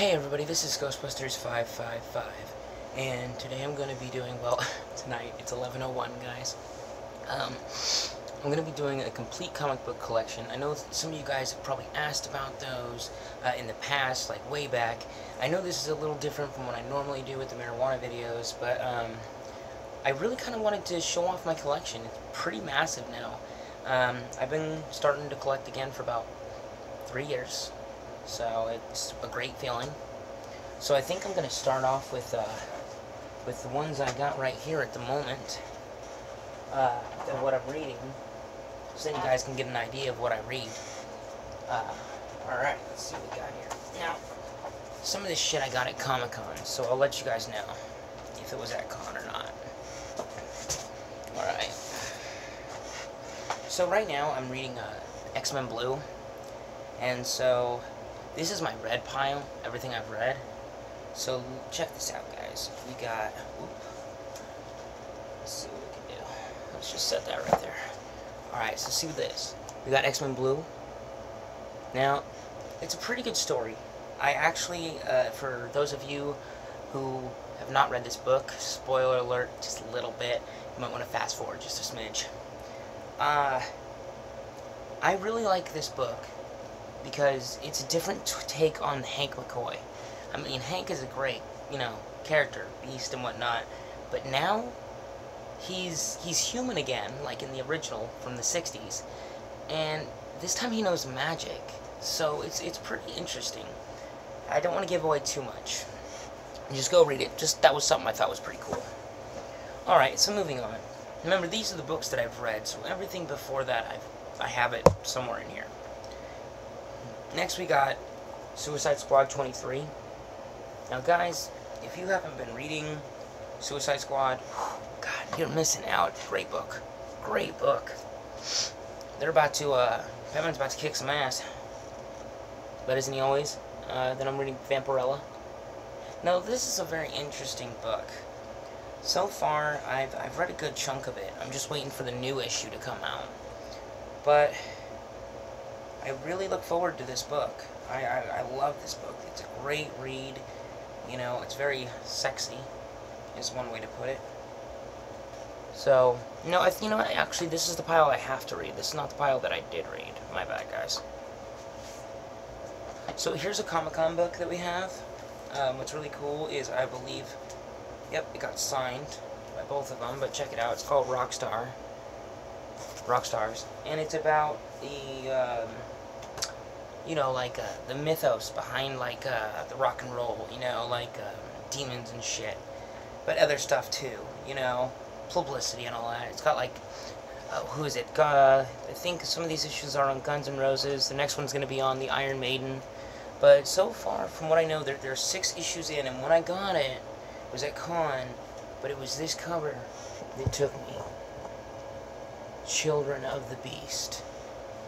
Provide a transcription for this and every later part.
Hey everybody, this is Ghostbusters 555, and today I'm going to be doing, well, tonight, it's 11:01, guys. I'm going to be doing a complete comic book collection. I know some of you guys have probably asked about those in the past, like way back. I know this is a little different from what I normally do with the marijuana videos, but I really kind of wanted to show off my collection. It's pretty massive now. I've been starting to collect again for about 3 years. So it's a great feeling. So I think I'm going to start off with the ones I got right here at the moment, and what I'm reading, so then you guys can get an idea of what I read. Alright, let's see what we got here. Now, some of this shit I got at Comic-Con, so I'll let you guys know if it was at Con or not. Alright. So right now I'm reading X-Men Blue, and so this is my red pile, everything I've read. So check this out, guys. We got, let's see what we can do. Let's just set that right there. Alright, so see this. We got X-Men Blue. Now, it's a pretty good story. I actually, for those of you who have not read this book, spoiler alert, just a little bit, you might want to fast forward just a smidge. I really like this book because it's a different take on Hank McCoy. I mean, Hank is a great, character, beast and whatnot, but now he's human again, like in the original from the 60s, and this time he knows magic, so it's pretty interesting. I don't want to give away too much. Just go read it. That was something I thought was pretty cool. Alright, so moving on. Remember, these are the books that I've read, so everything before that, I have it somewhere in here. Next we got Suicide Squad 23. Now guys, if you haven't been reading Suicide Squad, God, you're missing out. Great book. Great book. They're about to, Batman's about to kick some ass. But isn't he always? Then I'm reading Vampirella. Now this is a very interesting book. So far, I've read a good chunk of it. I'm just waiting for the new issue to come out. But I really look forward to this book. I love this book. It's a great read. It's very sexy, is one way to put it. So, actually, this is the pile I have to read. This is not the pile that I did read. My bad, guys. So, here's a Comic-Con book that we have. What's really cool is, I believe, yep, it got signed by both of them, but check it out. It's called Rockstars. And it's about the, the mythos behind, the rock and roll, demons and shit. But other stuff, too, publicity and all that. It's got, who is it? I think some of these issues are on Guns N' Roses. The next one's going to be on the Iron Maiden. But so far, from what I know, there are 6 issues in, and when I got it, it was at Con, but it was this cover that took me. Children of the Beast.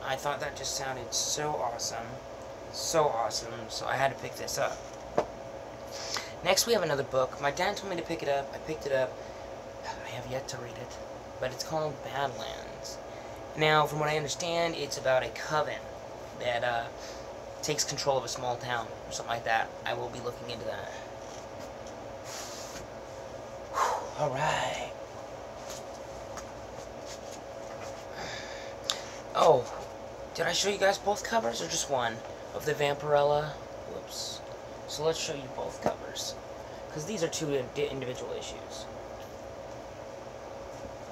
I thought that just sounded so awesome. So awesome. So I had to pick this up. Next we have another book. My dad told me to pick it up. I picked it up. I have yet to read it. But it's called Badlands. Now, from what I understand, it's about a coven that takes control of a small town or something like that. I will be looking into that. Alright. Oh, did I show you guys both covers or just one of the Vampirella? Whoops. So let's show you both covers, because these are 2 individual issues.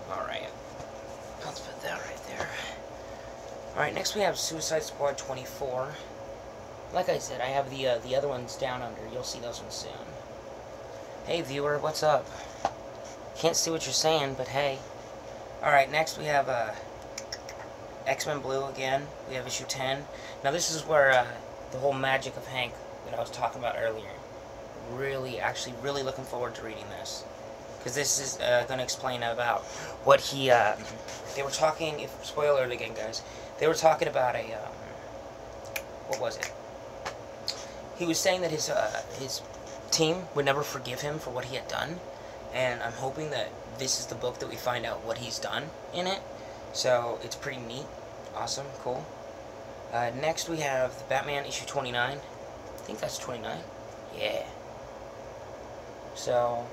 Alright. Let's put that right there. Alright, next we have Suicide Squad 24. Like I said, I have the other ones down under. You'll see those ones soon. Hey viewer, what's up? Can't see what you're saying, but hey. Alright, next we have X-Men Blue again. We have issue 10. Now this is where the whole magic of Hank that I was talking about earlier. Really looking forward to reading this, because this is going to explain about what he. They were talking. Spoiler alert again, guys. They were talking about a. What was it? He was saying that his team would never forgive him for what he had done, and I'm hoping that this is the book that we find out what he's done in it. So it's pretty neat, awesome, cool. Next we have the Batman issue 29. I think that's 29. Yeah. So,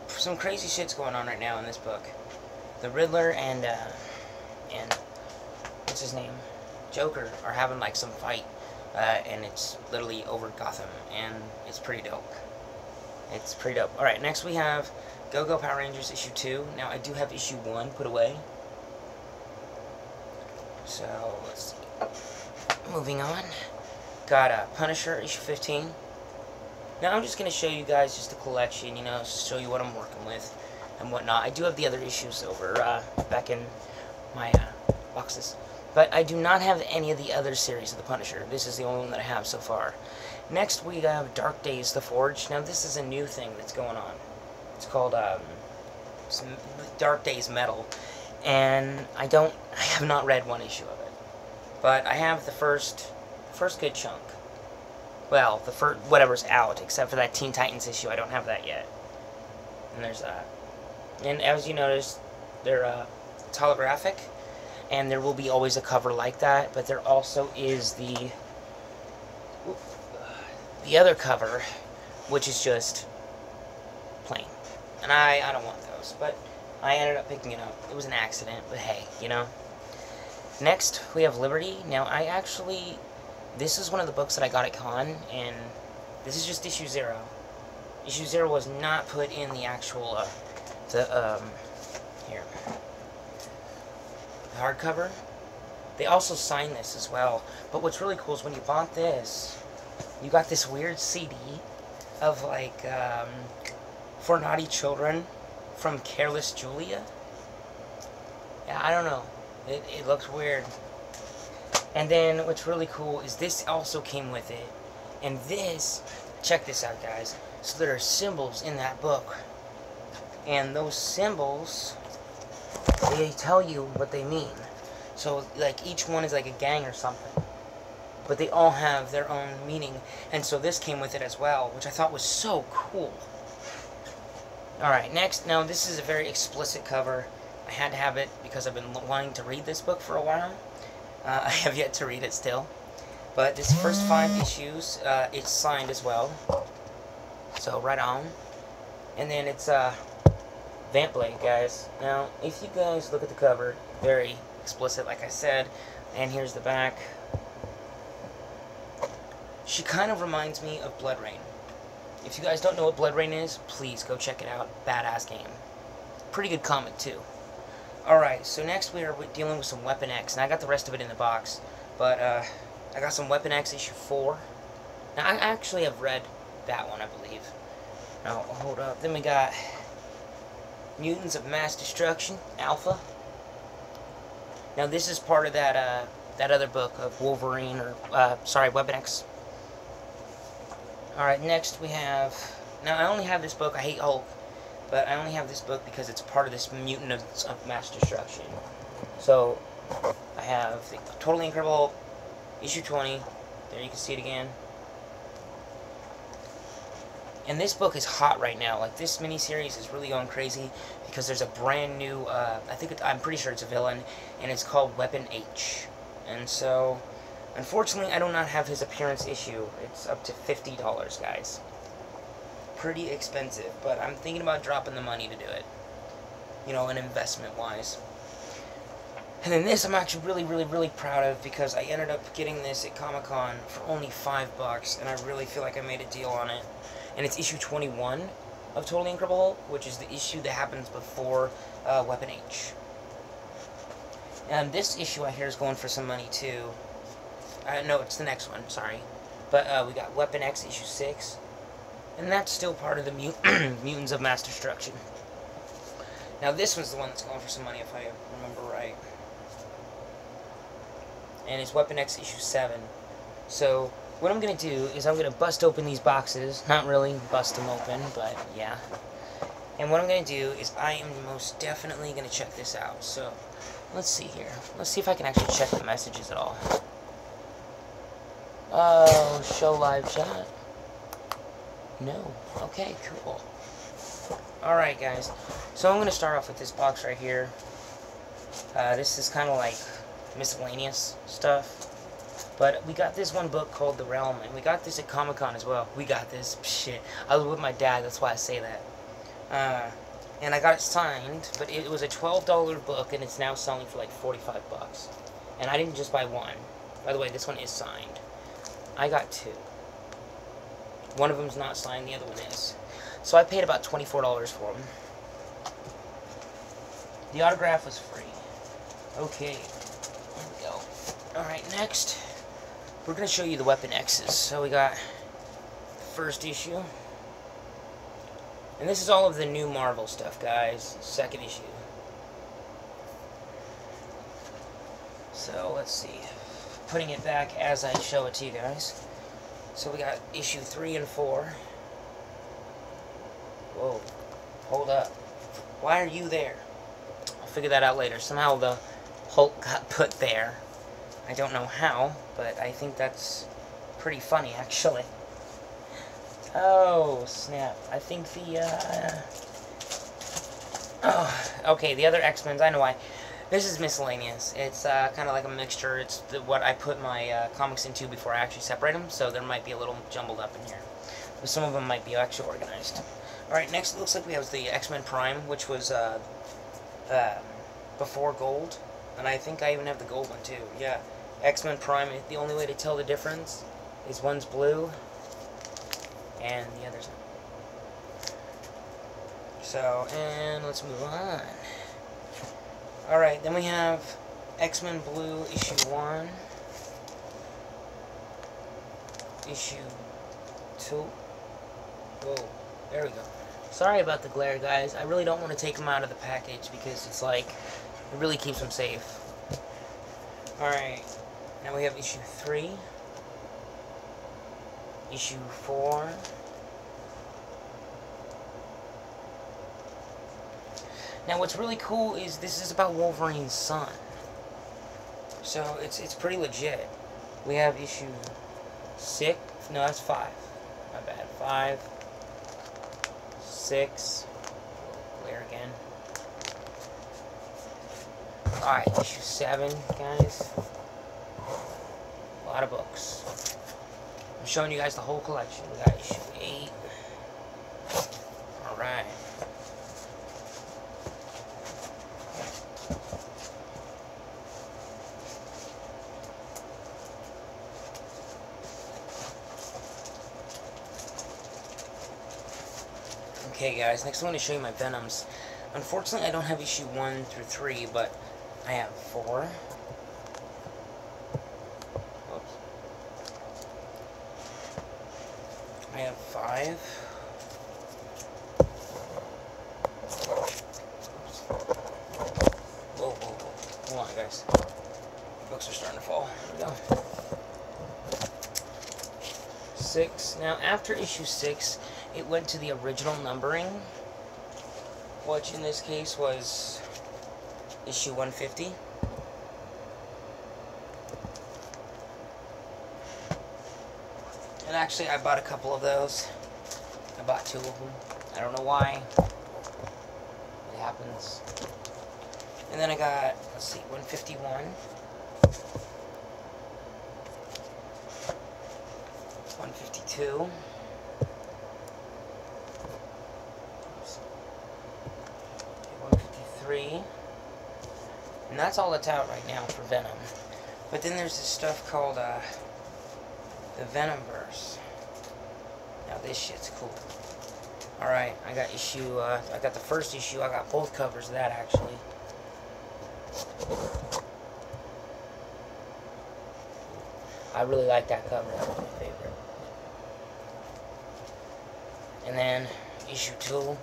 some crazy shit's going on right now in this book. The Riddler and what's his name? Joker are having like some fight, and it's literally over Gotham, and it's pretty dope. It's pretty dope. Alright, next we have Go-Go Power Rangers issue 2. Now, I do have issue 1 put away. So, let's see. Moving on. Got Punisher issue 15. Now, I'm just going to show you guys just the collection, you know, show you what I'm working with and whatnot. I do have the other issues over back in my boxes. But I do not have any of the other series of the Punisher. This is the only one that I have so far. Next, we have Dark Days, The Forge. Now, this is a new thing that's going on. It's called Dark Days Metal. And I have not read one issue of it. But I have the first good chunk. Well, the first, whatever's out, except for that Teen Titans issue. I don't have that yet. And there's that. And as you notice, they're it's holographic. And there will be always a cover like that. But there also is the other cover, which is just plain. And I don't want those. But I ended up picking it up. It was an accident, but hey, you know. Next, we have Liberty. Now, this is one of the books that I got at con, and this is just issue 0. Issue 0 was not put in the actual, here. The hardcover. They also signed this as well. But what's really cool is when you bought this, you got this weird CD of, like, For Naughty Children from Careless Julia. Yeah, I don't know. It looks weird. And then what's really cool is this also came with it. And this, check this out, guys. So there are symbols in that book. And those symbols, they tell you what they mean. So, like, each one is like a gang or something. But they all have their own meaning. And so this came with it as well, which I thought was so cool. Alright, next. Now, this is a very explicit cover. I had to have it because I've been wanting to read this book for a while. I have yet to read it still. But this first 5 issues, it's signed as well. So, right on. And then it's Vamp Blade, guys. Now, if you guys look at the cover, very explicit, like I said. And here's the back. She kind of reminds me of Blood Rain. If you guys don't know what Blood Rain is, please go check it out. Badass game. Pretty good comic, too. Alright, so next we are dealing with some Weapon X. And I got the rest of it in the box. But, I got some Weapon X issue 4. Now, I actually have read that one, I believe. Now, hold up. Then we got Mutants of Mass Destruction, Alpha. Now, this is part of that, that other book of Wolverine, or, Weapon X. Alright, next we have... Now, I only have this book. I hate Hulk. But I only have this book because it's part of this Mutant of Mass Destruction. So, I have the Totally Incredible Hulk, issue 20. There, you can see it again. And this book is hot right now. Like, this miniseries is really going crazy because there's a brand new, I'm pretty sure it's a villain, and it's called Weapon H. And so, unfortunately, I do not have his appearance issue. It's up to $50, guys. Pretty expensive, but I'm thinking about dropping the money to do it. You know, an investment-wise. And then this I'm actually really proud of because I ended up getting this at Comic-Con for only $5, and I really feel like I made a deal on it. And it's issue 21 of Totally Incredible Hulk, which is the issue that happens before Weapon H. And this issue I hear is going for some money too. No, it's the next one, sorry. But we got Weapon X issue 6. And that's still part of the Mutants of Mass Destruction. Now this one's the one that's going for some money if I remember right. And it's Weapon X issue 7. So what I'm going to do is I'm going to bust open these boxes. Not really bust them open, but yeah. And what I'm going to do is I am most definitely going to check this out. So let's see here. Let's see if I can actually check the messages at all. Oh, show live chat. No. Okay, cool. Alright, guys. So I'm going to start off with this box right here. This is kind of like miscellaneous stuff. But we got this one book called The Realm, and we got this at Comic-Con as well. We got this. Shit. I was with my dad, that's why I say that. And I got it signed, but it was a $12 book, and it's now selling for like 45 bucks. And I didn't just buy one. By the way, this one is signed. I got two. One of them's not signed, the other one is. So I paid about $24 for them. The autograph was free. Okay, here we go. Alright, next, we're going to show you the Weapon X's. So we got the first issue. And this is all of the new Marvel stuff, guys. Second issue. So, let's see. Putting it back as I show it to you guys. So we got issue 3 and 4. Whoa. Hold up. Why are you there? I'll figure that out later. Somehow the Hulk got put there. I don't know how, but I think that's pretty funny, actually. Oh, snap. I think the, Oh, okay, the other X-Men's, I know why. This is miscellaneous. It's kind of like a mixture. It's what I put my comics into before I actually separate them, so there might be a little jumbled up in here. But some of them might be actually organized. Alright, next it looks like we have the X-Men Prime, which was before Gold. And I think I even have the Gold one too. Yeah, X-Men Prime, the only way to tell the difference is one's blue and the other's not. So, and let's move on. Alright, then we have X-Men Blue, issue 1, issue 2, whoa, there we go. Sorry about the glare, guys. I really don't want to take them out of the package because it's like, it really keeps them safe. Alright, now we have issue 3, issue 4, now what's really cool is this is about Wolverine's son. So it's pretty legit. We have issue 6, no that's 5. My bad. 5, 6, glare again. Alright, issue 7, guys. A lot of books. I'm showing you guys the whole collection. We got issue 8. Alright. Okay guys, next I'm going to show you my Venoms. Unfortunately I don't have issue 1 through 3, but I have 4. Oops. I have 5. Oops. Whoa, whoa, whoa. Hold on guys. Books are starting to fall. There we go. 6. Now after issue 6, it went to the original numbering, which in this case was issue 150. And actually I bought a couple of those. I bought 2 of them. I don't know why. It happens. And then I got, let's see, 151. 152. 153. And that's all that's out right now for Venom. But then there's this stuff called the Venomverse. Now this shit's cool. Alright, I got issue, I got the first issue, I got both covers of that actually. I really like that cover, that was my favorite. And then issue 2.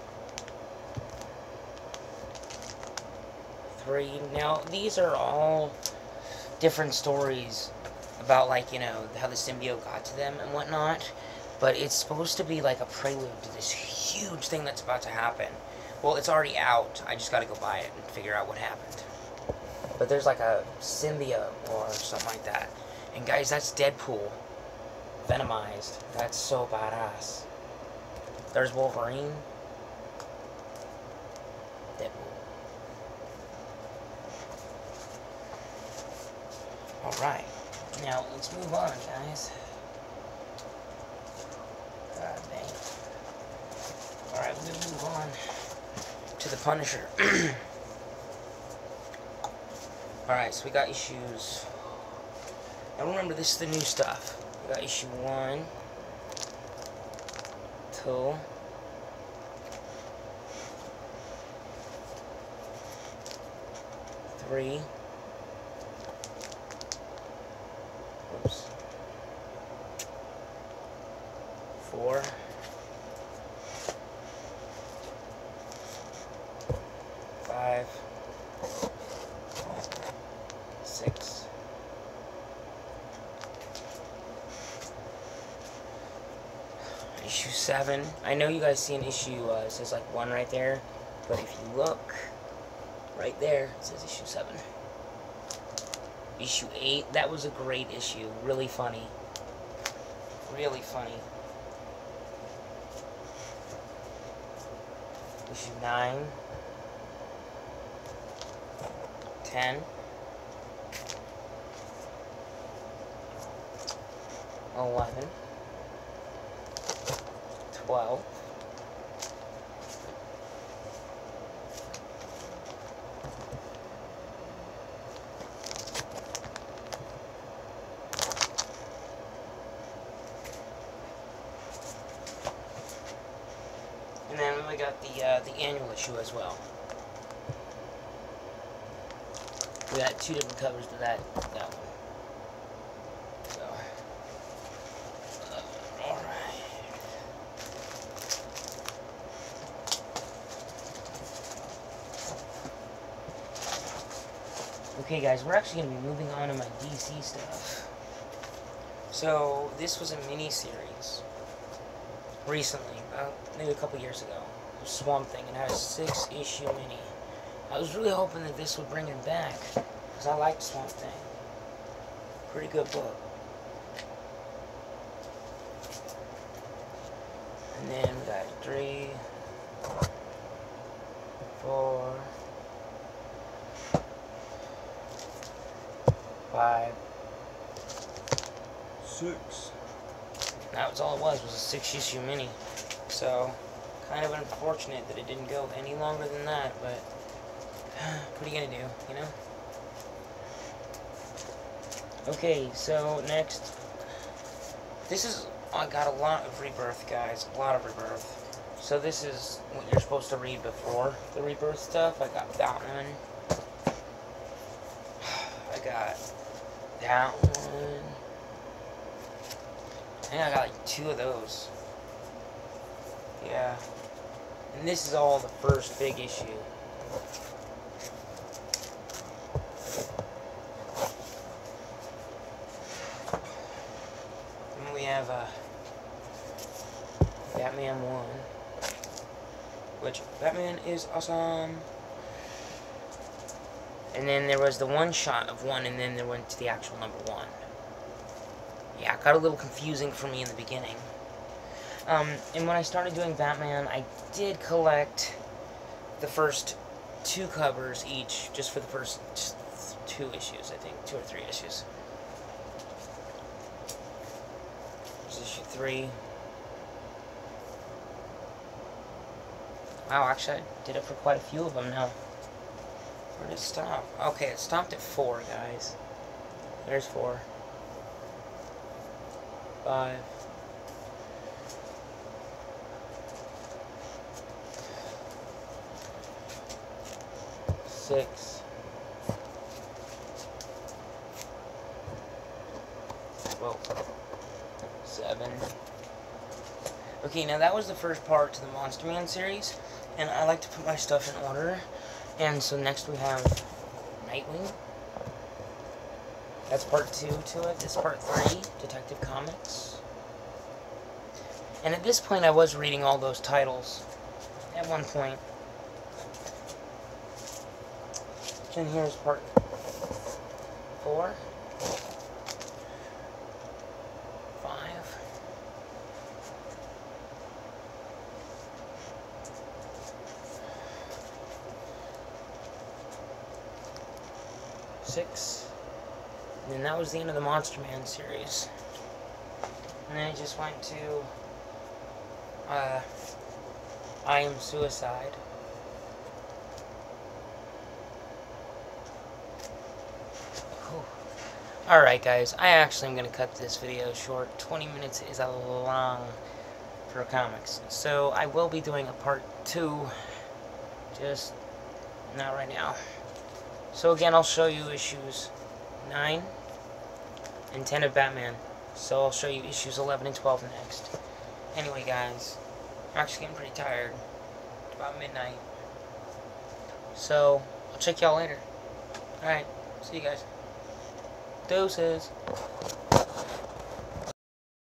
3. Now, these are all different stories about, like, you know, how the symbiote got to them and whatnot. But it's supposed to be like a prelude to this huge thing that's about to happen. Well, it's already out. I just gotta go buy it and figure out what happened. But there's like a symbiote or something like that. And guys, that's Deadpool. Venomized. That's so badass. There's Wolverine. Deadpool. Alright. Now, let's move on, guys. God dang. Alright, we're gonna move on to the Punisher. Alright, so we got issues. Now remember, this is the new stuff. We got issue 1, 2, 3. Oops. 4. 5. 6. Issue 7. I know you guys see an issue, it says like 1 right there, but if you look right there, it says issue 7. Issue 8, that was a great issue. Really funny. Really funny. Issue 9. 10. 11. 12. 'And then we got the annual issue as well. We got 2 different covers to that one. So, all right. Okay, guys, we're actually gonna be moving on to my DC stuff. So this was a mini-series recently, about maybe a couple years ago. It was Swamp Thing, and it had a 6-issue mini. I was really hoping that this would bring him back, because I liked Swamp Thing. Pretty good book. And then we got 3, 4, 5, 6. That was all it was a 6-issue mini. So, kind of unfortunate that it didn't go any longer than that, but what are you gonna do, you know? Okay, so next, I got a lot of Rebirth, guys, a lot of Rebirth. So this is what you're supposed to read before the Rebirth stuff. I got that one. I got that one. I think I got like 2 of those. Yeah. And this is all the first big issue. And we have Batman 1. Which, Batman is awesome. And then there was the one shot of 1, and then there went to the actual number 1. Yeah, it got a little confusing for me in the beginning. And when I started doing Batman, I did collect the first 2 covers each, just for the first 2 issues, I think. 2 or 3 issues. There's issue 3. Wow, actually, I did it for quite a few of them now. Where did it stop? Okay, it stopped at 4, guys. There's 4. 5. 6. 7. Okay, now that was the first part to the Monster Man series, and I like to put my stuff in order. And so next we have Nightwing. That's part 2 to it. This is part 3, Detective Comics. And at this point I was reading all those titles at one point. And here's part 4. 5. 6. And that was the end of the Monster Man series. And then it just went to I Am Suicide. Alright guys, I actually am going to cut this video short. 20 minutes is a long for comics. So I will be doing a part 2, just not right now. So again, I'll show you issues 9 and 10 of Batman. So I'll show you issues 11 and 12 next. Anyway guys, I'm actually getting pretty tired. It's about midnight. So, I'll check y'all later. Alright, see you guys. Doses.